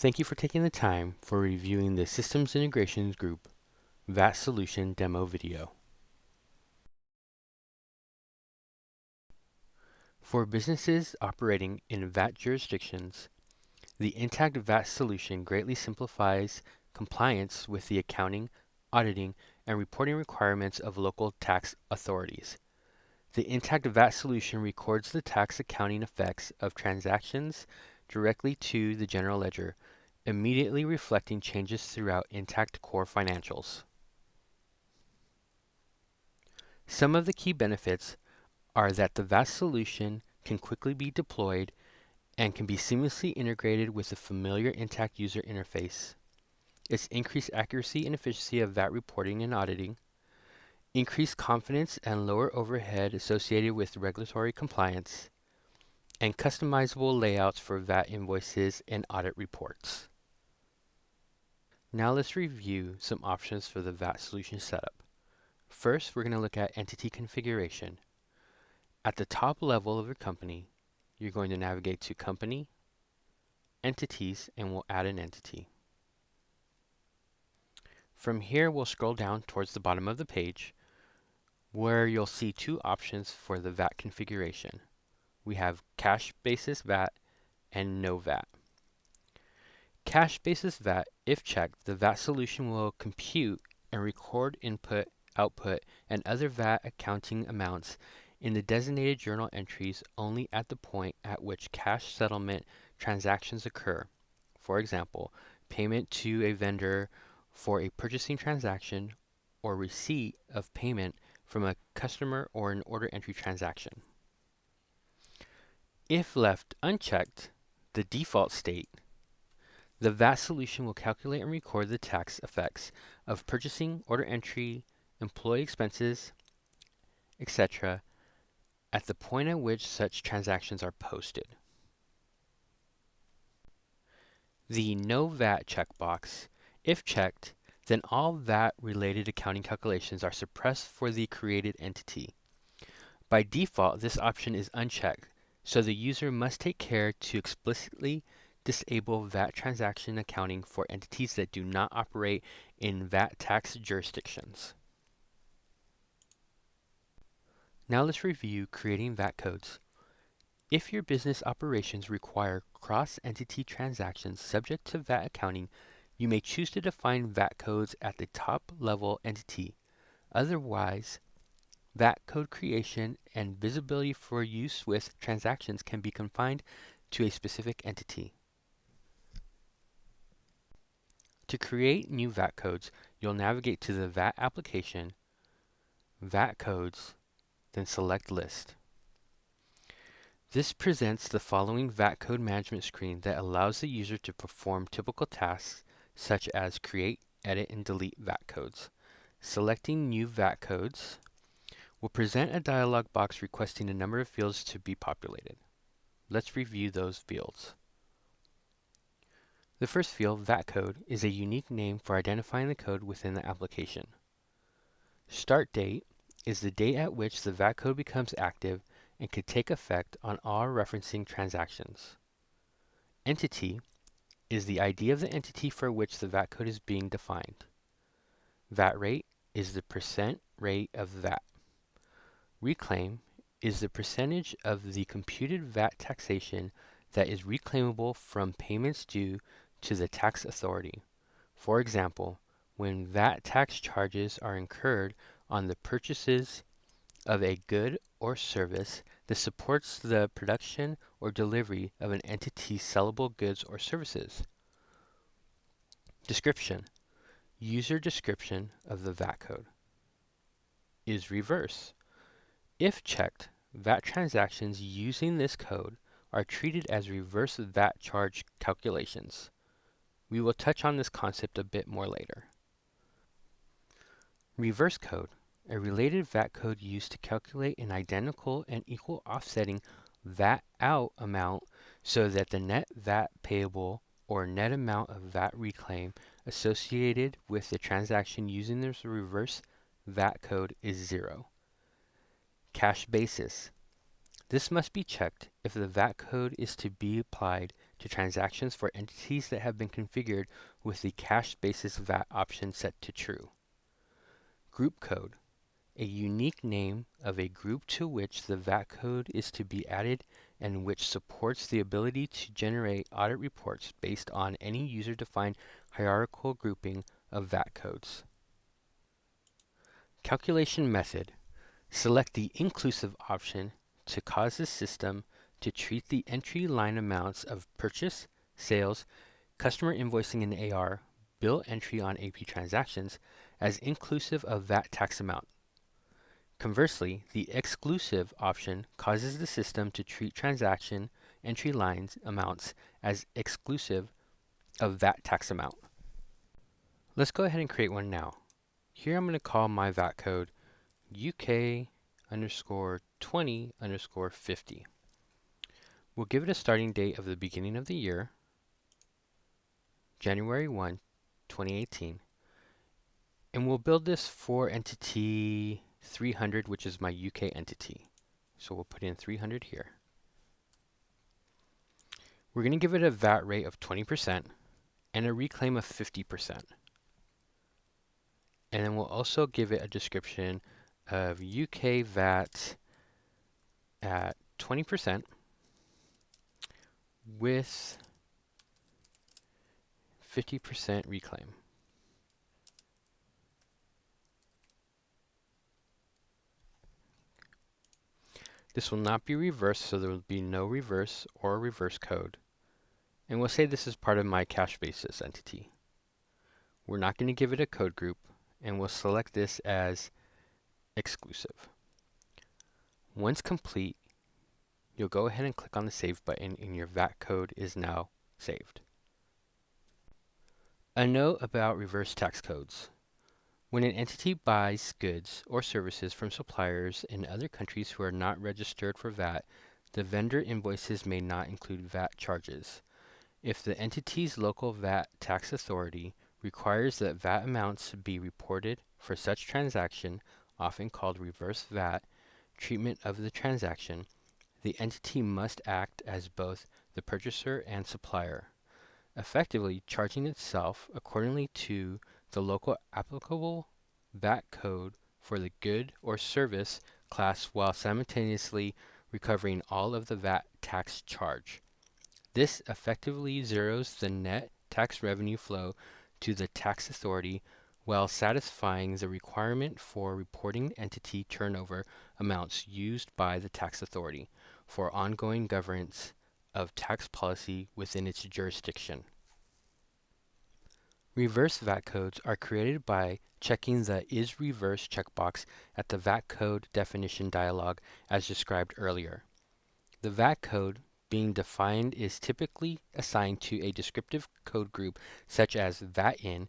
Thank you for taking the time for reviewing the Systems Integrations Group VAT Solution demo video. For businesses operating in VAT jurisdictions, the Intacct VAT solution greatly simplifies compliance with the accounting, auditing, and reporting requirements of local tax authorities. The Intacct VAT solution records the tax accounting effects of transactions directly to the general ledger, immediately reflecting changes throughout Intacct core financials. Some of the key benefits are that the VAT solution can quickly be deployed and can be seamlessly integrated with the familiar Intacct user interface. Its increased accuracy and efficiency of VAT reporting and auditing, increased confidence and lower overhead associated with regulatory compliance, and customizable layouts for VAT invoices and audit reports. Now let's review some options for the VAT solution setup. First, we're going to look at entity configuration. At the top level of your company, you're going to navigate to Company, Entities, and we'll add an entity. From here, we'll scroll down towards the bottom of the page where you'll see two options for the VAT configuration. We have Cash Basis VAT and No VAT. Cash Basis VAT, if checked, the VAT solution will compute and record input, output, and other VAT accounting amounts in the designated journal entries only at the point at which cash settlement transactions occur. For example, payment to a vendor for a purchasing transaction or receipt of payment from a customer or an order entry transaction. If left unchecked, the default state, the VAT solution will calculate and record the tax effects of purchasing, order entry, employee expenses, etc. at the point at which such transactions are posted. The No VAT checkbox, if checked, then all VAT-related accounting calculations are suppressed for the created entity. By default, this option is unchecked, so the user must take care to explicitly disable VAT transaction accounting for entities that do not operate in VAT tax jurisdictions. Now let's review creating VAT codes. If your business operations require cross-entity transactions subject to VAT accounting, you may choose to define VAT codes at the top-level entity. Otherwise, VAT code creation and visibility for use with transactions can be confined to a specific entity. To create new VAT codes, you'll navigate to the VAT application, VAT codes, then select List. This presents the following VAT code management screen that allows the user to perform typical tasks such as create, edit, and delete VAT codes. Selecting New VAT Codes will present a dialog box requesting a number of fields to be populated. Let's review those fields. The first field, VAT code, is a unique name for identifying the code within the application. Start date is the date at which the VAT code becomes active and could take effect on all referencing transactions. Entity is the ID of the entity for which the VAT code is being defined. VAT rate is the percent rate of VAT. Reclaim is the percentage of the computed VAT taxation that is reclaimable from payments due to the tax authority. For example, when VAT tax charges are incurred on the purchases of a good or service that supports the production or delivery of an entity's sellable goods or services. Description. User description of the VAT code. Is reverse. If checked, VAT transactions using this code are treated as reverse VAT charge calculations. We will touch on this concept a bit more later. Reverse code, a related VAT code used to calculate an identical and equal offsetting VAT out amount so that the net VAT payable or net amount of VAT reclaim associated with the transaction using this reverse VAT code is 0. Cash basis. This must be checked if the VAT code is to be applied to transactions for entities that have been configured with the cash basis VAT option set to true. Group code, a unique name of a group to which the VAT code is to be added and which supports the ability to generate audit reports based on any user-defined hierarchical grouping of VAT codes. Calculation method. Select the inclusive option to cause the system to treat the entry line amounts of purchase, sales, customer invoicing and AR, bill entry on AP transactions as inclusive of VAT tax amount. Conversely, the exclusive option causes the system to treat transaction entry lines amounts as exclusive of VAT tax amount. Let's go ahead and create one now. Here I'm going to call my VAT code UK_20_50. We'll give it a starting date of the beginning of the year, January 1, 2018. And we'll build this for entity 300, which is my UK entity. So we'll put in 300 here. We're going to give it a VAT rate of 20% and a reclaim of 50%. And then we'll also give it a description of UK VAT at 20% with 50% reclaim. This will not be reversed, so there will be no reverse or reverse code. And we'll say this is part of my cash basis entity. We're not going to give it a code group, and we'll select this as exclusive. Once complete, you'll go ahead and click on the Save button, and your VAT code is now saved. A note about reverse tax codes. When an entity buys goods or services from suppliers in other countries who are not registered for VAT, the vendor invoices may not include VAT charges. If the entity's local VAT tax authority requires that VAT amounts be reported for such transaction, often called reverse VAT, treatment of the transaction, the entity must act as both the purchaser and supplier, effectively charging itself accordingly to the local applicable VAT code for the good or service class while simultaneously recovering all of the VAT tax charge. This effectively zeroes the net tax revenue flow to the tax authority while satisfying the requirement for reporting entity turnover amounts used by the tax authority for ongoing governance of tax policy within its jurisdiction. Reverse VAT codes are created by checking the Is Reverse checkbox at the VAT code definition dialog as described earlier. The VAT code being defined is typically assigned to a descriptive code group such as VAT-IN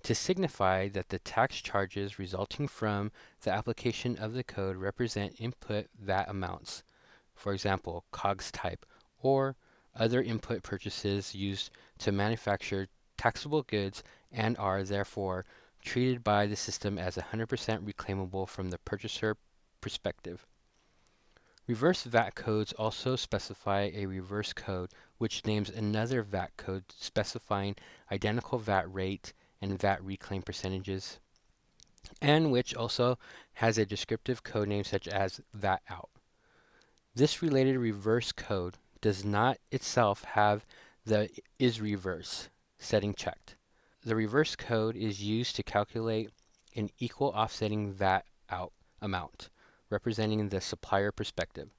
to signify that the tax charges resulting from the application of the code represent input VAT amounts, for example, COGS type, or other input purchases used to manufacture taxable goods and are therefore treated by the system as 100% reclaimable from the purchaser perspective. Reverse VAT codes also specify a reverse code which names another VAT code specifying identical VAT rate and VAT reclaim percentages, and which also has a descriptive code name such as VAT out. This related reverse code does not itself have the Is Reverse setting checked. The reverse code is used to calculate an equal offsetting VAT out amount, representing the supplier perspective,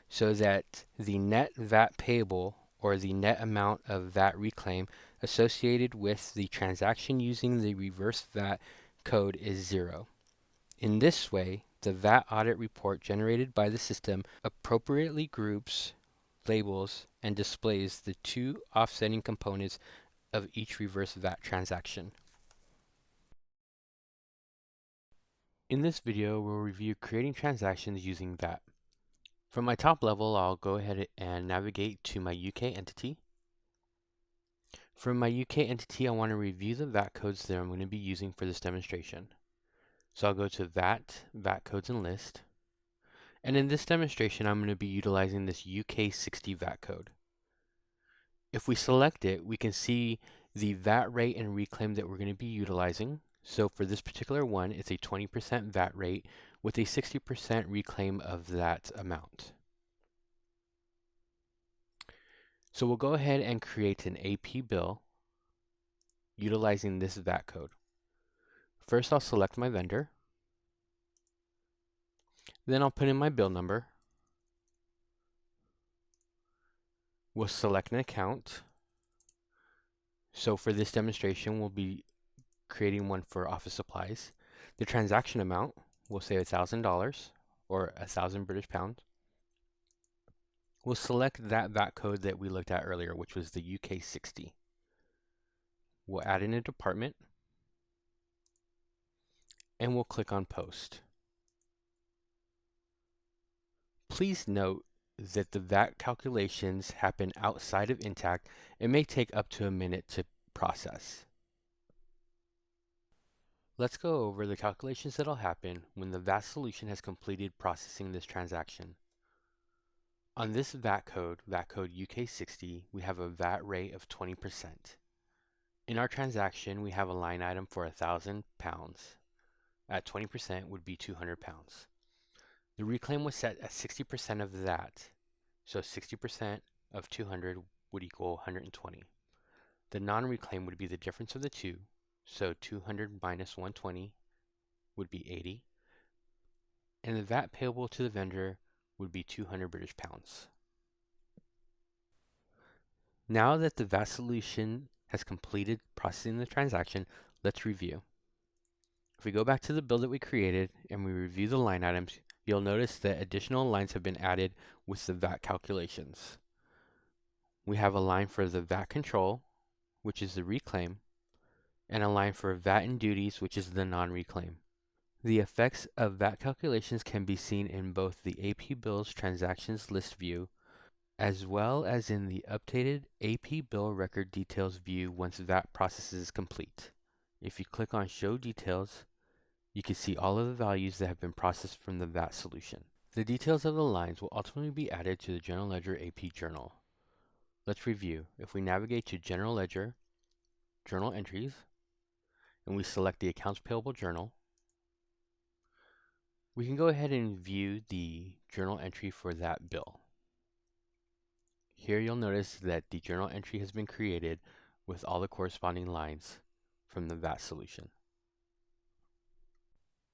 so that the net VAT payable or the net amount of VAT reclaim associated with the transaction using the reverse VAT code is zero. In this way, the VAT audit report generated by the system appropriately groups, labels, and displays the two offsetting components of each reverse VAT transaction. In this video, we'll review creating transactions using VAT. From my top level, I'll go ahead and navigate to my UK entity. From my UK entity, I want to review the VAT codes that I'm going to be using for this demonstration. So I'll go to VAT, VAT Codes and List. And in this demonstration, I'm going to be utilizing this UK 60 VAT code. If we select it, we can see the VAT rate and reclaim that we're going to be utilizing. So for this particular one, it's a 20% VAT rate with a 60% reclaim of that amount. So we'll go ahead and create an AP bill utilizing this VAT code. First, I'll select my vendor. Then I'll put in my bill number. We'll select an account. So for this demonstration, we'll be creating one for office supplies. The transaction amount, we'll say $1,000 or 1,000 British pounds. We'll select that VAT code that we looked at earlier, which was the UK 60. We'll add in a department, and we'll click on Post. Please note that the VAT calculations happen outside of Intacct and may take up to a minute to process. Let's go over the calculations that will happen when the VAT solution has completed processing this transaction. On this VAT code UK 60, we have a VAT rate of 20%. In our transaction, we have a line item for £1,000. At 20% would be £200. The reclaim was set at 60% of that, so 60% of 200 would equal 120. The non-reclaim would be the difference of the two, so 200 minus 120 would be 80, and the VAT payable to the vendor would be 200 British pounds. Now that the VAT solution has completed processing the transaction, let's review. If we go back to the bill that we created and we review the line items, you'll notice that additional lines have been added with the VAT calculations. We have a line for the VAT control, which is the reclaim, and a line for VAT and duties, which is the non-reclaim. The effects of VAT calculations can be seen in both the AP Bills Transactions List view, as well as in the updated AP Bill Record Details view once VAT process is complete. If you click on Show Details, you can see all of the values that have been processed from the VAT solution. The details of the lines will ultimately be added to the General Ledger AP Journal. Let's review. If we navigate to General Ledger, Journal Entries, and we select the Accounts Payable Journal, we can go ahead and view the journal entry for that bill. Here you'll notice that the journal entry has been created with all the corresponding lines from the VAT solution.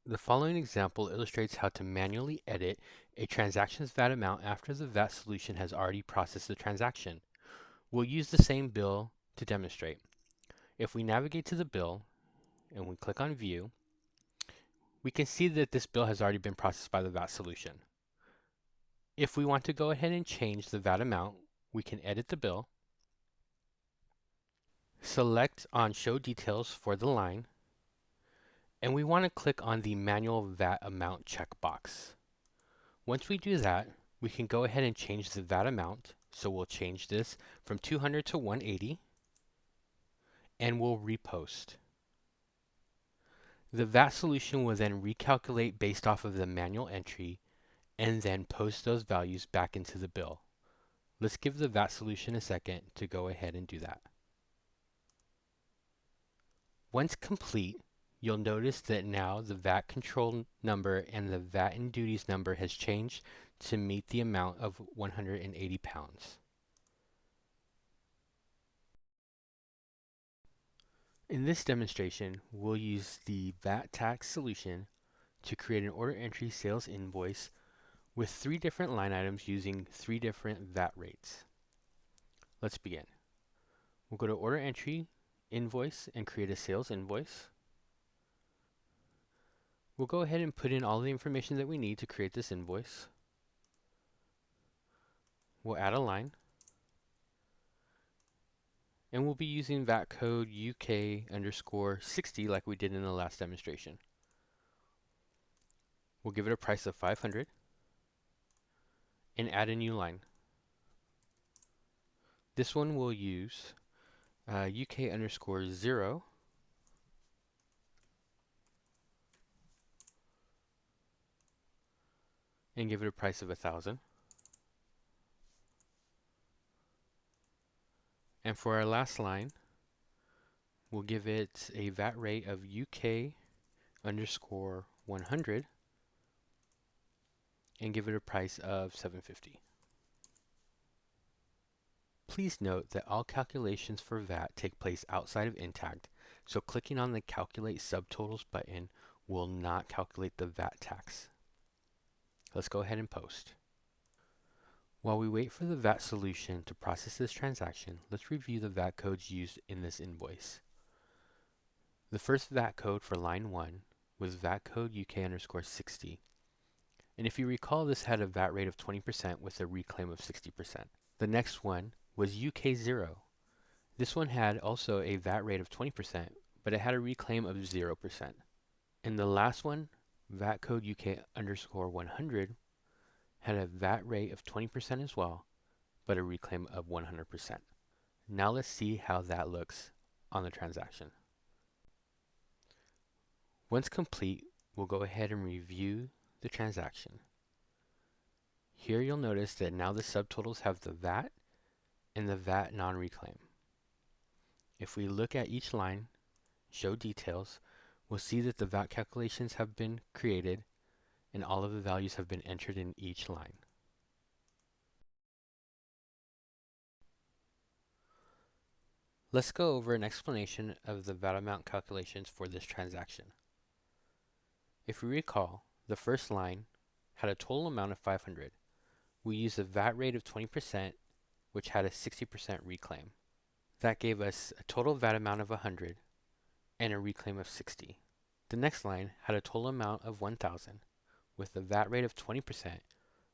The following example illustrates how to manually edit a transaction's VAT amount after the VAT solution has already processed the transaction. We'll use the same bill to demonstrate. If we navigate to the bill and we click on View, we can see that this bill has already been processed by the VAT solution. If we want to go ahead and change the VAT amount, we can edit the bill, select on Show Details for the line, and we want to click on the Manual VAT Amount checkbox. Once we do that, we can go ahead and change the VAT amount. So we'll change this from 200 to 180, and we'll repost. The VAT solution will then recalculate based off of the manual entry and then post those values back into the bill. Let's give the VAT solution a second to go ahead and do that. Once complete, you'll notice that now the VAT control number and the VAT and duties number has changed to meet the amount of £180. In this demonstration, we'll use the VAT tax solution to create an order entry sales invoice with 3 different line items using 3 different VAT rates. Let's begin. We'll go to order entry, invoice, and create a sales invoice. We'll go ahead and put in all the information that we need to create this invoice. We'll add a line. And we'll be using VAT code UK_60 like we did in the last demonstration. We'll give it a price of 500 and add a new line. This one we'll use UK_0 and give it a price of 1,000. And for our last line, we'll give it a VAT rate of UK underscore 100 and give it a price of $7.50. Please note that all calculations for VAT take place outside of Intacct, so clicking on the Calculate Subtotals button will not calculate the VAT tax. Let's go ahead and post. While we wait for the VAT solution to process this transaction, let's review the VAT codes used in this invoice. The first VAT code for line 1 was VAT code UK underscore 60. And if you recall, this had a VAT rate of 20% with a reclaim of 60%. The next one was UK 0. This one had also a VAT rate of 20%, but it had a reclaim of 0%. And the last one, VAT code UK underscore 100, had a VAT rate of 20% as well, but a reclaim of 100%. Now let's see how that looks on the transaction. Once complete, we'll go ahead and review the transaction. Here you'll notice that now the subtotals have the VAT and the VAT non-reclaim. If we look at each line, show details, we'll see that the VAT calculations have been created and all of the values have been entered in each line. Let's go over an explanation of the VAT amount calculations for this transaction. If we recall, the first line had a total amount of 500. We used a VAT rate of 20%, which had a 60% reclaim. That gave us a total VAT amount of 100 and a reclaim of 60. The next line had a total amount of 1,000 with a VAT rate of 20%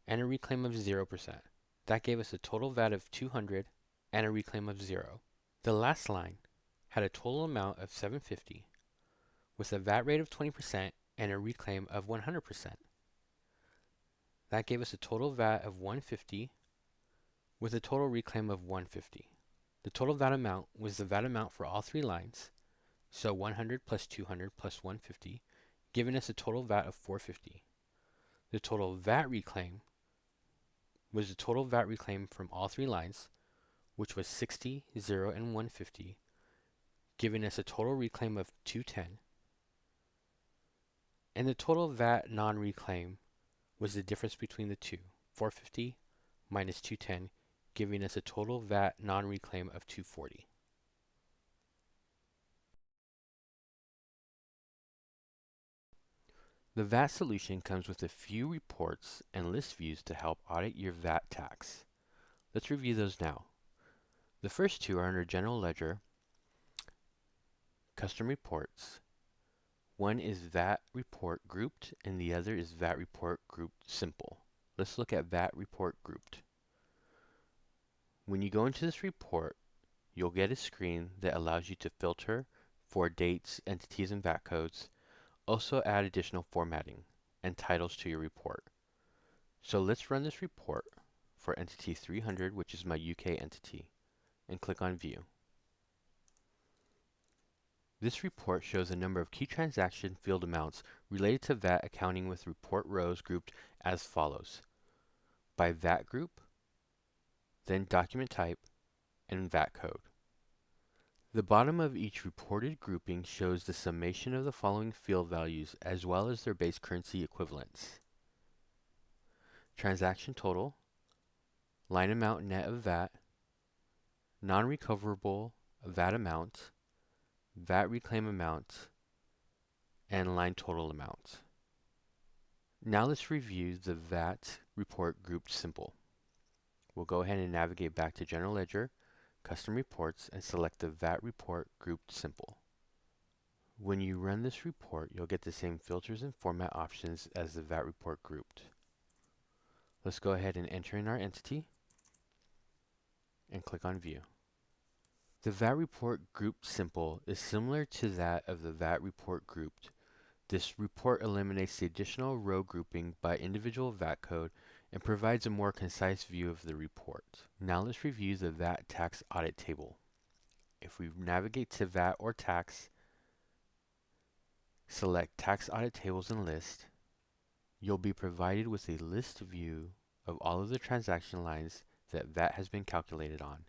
and a reclaim of 0%. That gave us a total VAT of 200 and a reclaim of 0. The last line had a total amount of 750 with a VAT rate of 20% and a reclaim of 100%. That gave us a total VAT of 150 with a total reclaim of 150. The total VAT amount was the VAT amount for all three lines, so 100 plus 200 plus 150, giving us a total VAT of 450. The total VAT reclaim was the total VAT reclaim from all three lines, which was 60, 0, and 150, giving us a total reclaim of 210. And the total VAT non-reclaim was the difference between the two, 450 minus 210, giving us a total VAT non-reclaim of 240. The VAT solution comes with a few reports and list views to help audit your VAT tax. Let's review those now. The first two are under General Ledger, Custom Reports. One is VAT Report Grouped and the other is VAT Report Grouped Simple. Let's look at VAT Report Grouped. When you go into this report, you'll get a screen that allows you to filter for dates, entities, and VAT codes. Also add additional formatting and titles to your report. So let's run this report for entity 300, which is my UK entity, and click on View. This report shows a number of key transaction field amounts related to VAT accounting with report rows grouped as follows: by VAT group, then document type, and VAT code. The bottom of each reported grouping shows the summation of the following field values as well as their base currency equivalents: transaction total, line amount net of VAT, non-recoverable VAT amount, VAT reclaim amount, and line total amount. Now let's review the VAT report grouped simple. We'll go ahead and navigate back to General Ledger, Custom Reports, and select the VAT report grouped simple. When you run this report, you'll get the same filters and format options as the VAT report grouped. Let's go ahead and enter in our entity and click on View. The VAT report grouped simple is similar to that of the VAT report grouped. This report eliminates the additional row grouping by individual VAT code and provides a more concise view of the report. Now let's review the VAT tax audit table. If we navigate to VAT or tax, select Tax Audit Tables and List, you'll be provided with a list view of all of the transaction lines that VAT has been calculated on.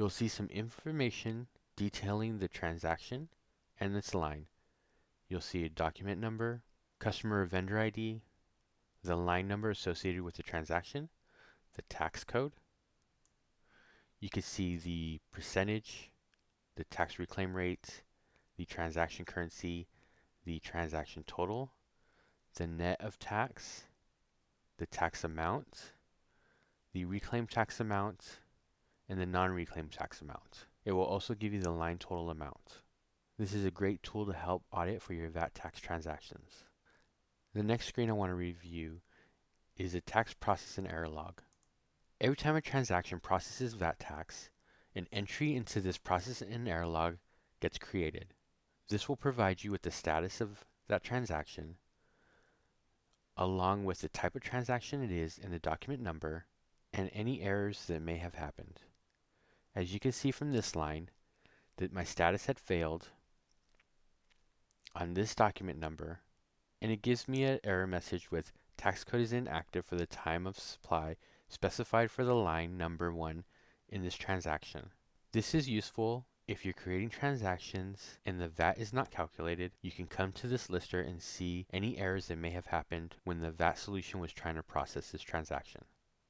You'll see some information detailing the transaction and its line. You'll see a document number, customer or vendor ID, the line number associated with the transaction, the tax code. You can see the percentage, the tax reclaim rate, the transaction currency, the transaction total, the net of tax, the tax amount, the reclaimed tax amount, and the non-reclaimed tax amount. It will also give you the line total amount. This is a great tool to help audit for your VAT tax transactions. The next screen I want to review is a tax process and error log. Every time a transaction processes VAT tax, an entry into this process and error log gets created. This will provide you with the status of that transaction, along with the type of transaction it is and the document number, and any errors that may have happened. As you can see from this line, that my status had failed on this document number, and it gives me an error message with tax code is inactive for the time of supply specified for the line number 1 in this transaction. This is useful if you're creating transactions and the VAT is not calculated. You can come to this lister and see any errors that may have happened when the VAT solution was trying to process this transaction.